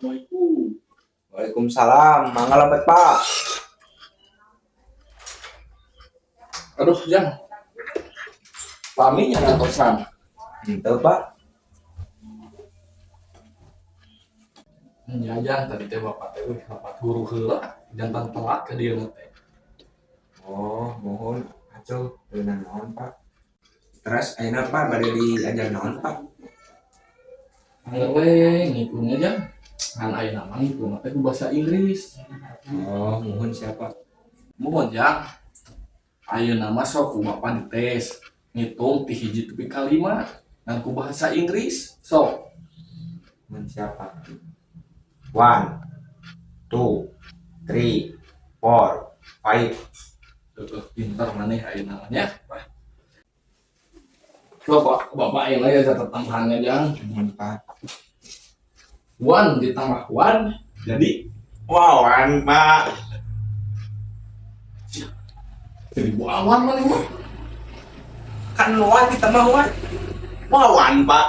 Assalamualaikum. Waalaikumsalam. Mangga lepet, Pak. Aduh, Jang. Paminya nggak kosan. Ente, Pak. Ya, Jang, tadi teh bapak teh bapak guru heula jantan telat ke dia teh. Oh, mohon. Atuh, teunan naon, Pak. Terus ayeuna Pak bade diajar naon, Pak? Angger we ngikunya, Jang. Kan ayeuna mah ngikuna teh ku bahasa Inggris. Oh, mohon siapa? Mohon, Jang. Ayeuna mah sok ku bapak dites. Ngitung ti hiji tepi kalimat dan ku bahasa Inggris. Sok. Mohon siapa? 1, 2, 3, 4, 5. Pinter maneh ayeuna mah nya. Coba bapak ayeuna ya catat tambahannya, Jang. Mohon, Pak. 1 ditambah 1 jadi Wawan, Pak. 1000 awan mana mah. Kan wan ditambah wan. Wawan, Pak.